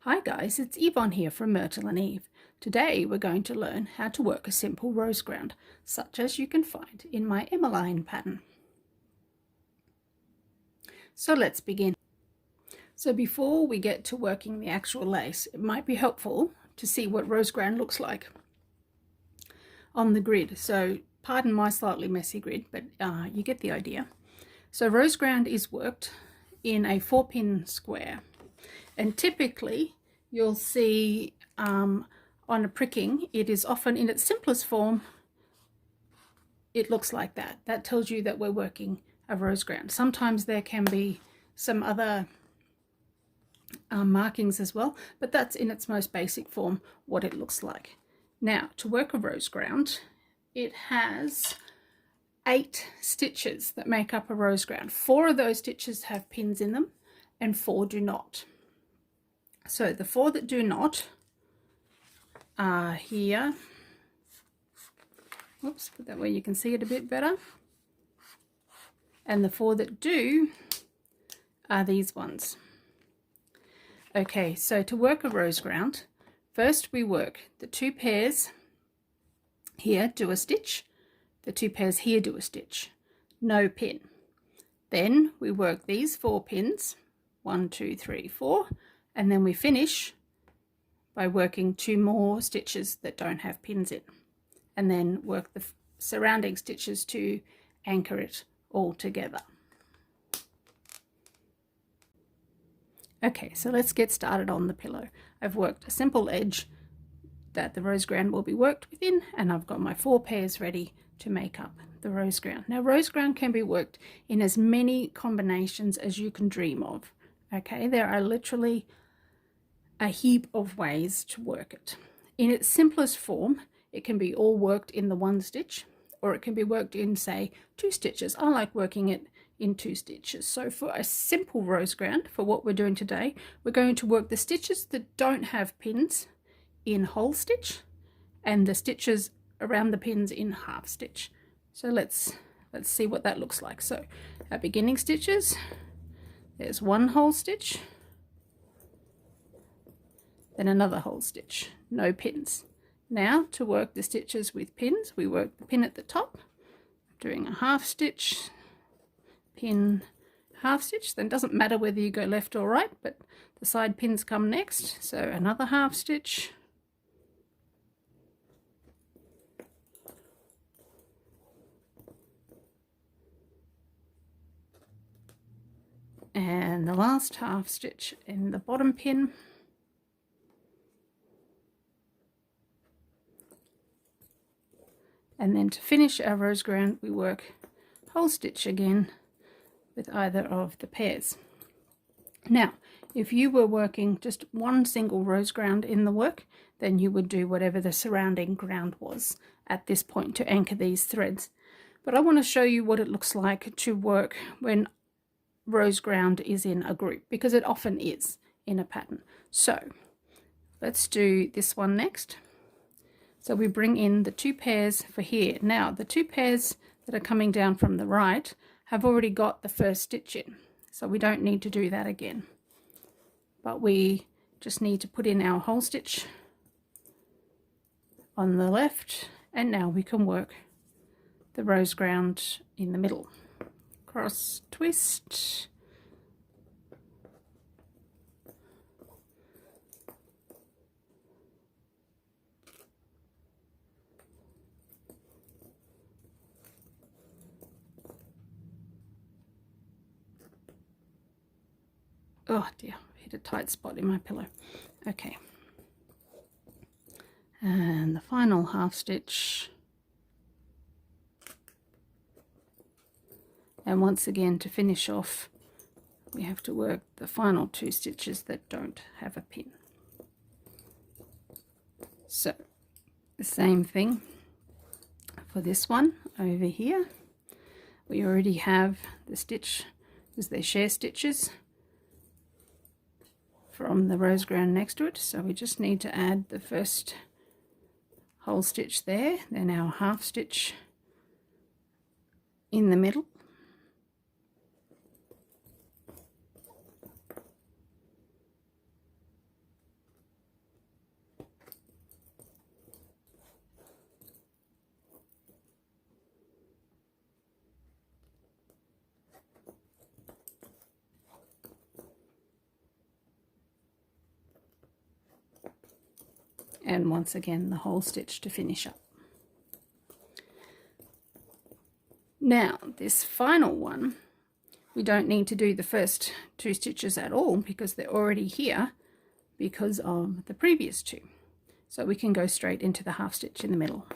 Hi guys, it's Yvonne here from Myrtle and Eve. Today we're going to learn how to work a simple roseground, such as you can find in my Emmeline pattern. So let's begin. So before we get to working the actual lace, it might be helpful to see what roseground looks like on the grid. So pardon my slightly messy grid, but you get the idea. So roseground is worked in a 4-pin square, and typically you'll see on a pricking, it is often in its simplest form, it looks like that. That tells you that we're working a roseground. Sometimes there can be some other markings as well, but that's in its most basic form what it looks like. Now, to work a roseground, it has 8 stitches that make up a roseground. 4 of those stitches have pins in them and 4 do not. So the 4 that do not are here. Oops, put that where you can see it a bit better. And the 4 that do are these ones. Okay, so to work a roseground, first we work the 2 pairs here, do a stitch. The 2 pairs here do a stitch. No pin. Then we work these 4 pins, 1, 2, 3, 4, and then we finish by working 2 more stitches that don't have pins in, and then work the surrounding stitches to anchor it all together. Okay, so let's get started on the pillow. I've worked a simple edge that the roseground will be worked within, and I've got my 4 pairs ready to make up the roseground. Now, roseground can be worked in as many combinations as you can dream of. Okay, there are literally a heap of ways to work it. In its simplest form, it can be all worked in the 1 stitch, or it can be worked in, say, 2 stitches. I like working it in 2 stitches. So for a simple roseground, for what we're doing today, we're going to work the stitches that don't have pins in whole stitch and the stitches around the pins in half stitch. So let's see what that looks like. So our beginning stitches, there's 1 whole stitch, then another whole stitch, no pins. Now to work the stitches with pins, we work the pin at the top, doing a half stitch, pin, half stitch. Then it doesn't matter whether you go left or right, but the side pins come next. So another half stitch, and the last half stitch in the bottom pin. And then to finish our roseground, we work whole stitch again with either of the pairs. Now, if you were working just 1 single roseground in the work, then you would do whatever the surrounding ground was at this point to anchor these threads. But I want to show you what it looks like to work when roseground is in a group, because it often is in a pattern. So let's do this one next. So we bring in the 2 pairs for here. Now the 2 pairs that are coming down from the right have already got the first stitch in, so we don't need to do that again, but we just need to put in our whole stitch on the left, and now we can work the roseground in the middle. Cross twist, oh dear, I hit a tight spot in my pillow. Okay, and the final half stitch, and once again to finish off we have to work the final 2 stitches that don't have a pin. So the same thing for this one over here. We already have the stitch, because they're share stitches from the roseground next to it, so we just need to add the first whole stitch there, then our half stitch in the middle, and once again the whole stitch to finish up. Now this final one, we don't need to do the first 2 stitches at all because they're already here because of the previous 2. So we can go straight into the half stitch in the middle.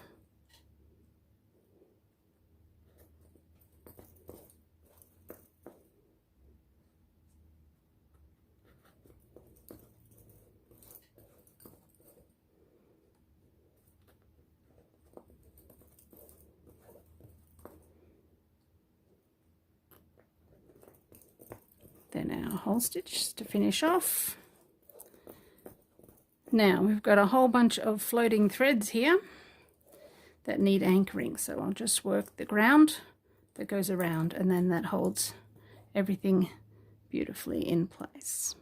Then our whole stitch to finish off. Now we've got a whole bunch of floating threads here that need anchoring, so I'll just work the ground that goes around, and then that holds everything beautifully in place.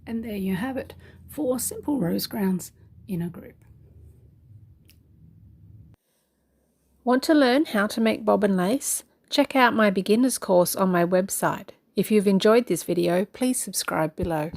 And there you have it, 4 simple rose grounds in a group. Want to learn how to make bobbin lace? Check out my beginner's course on my website. If you've enjoyed this video, please subscribe below.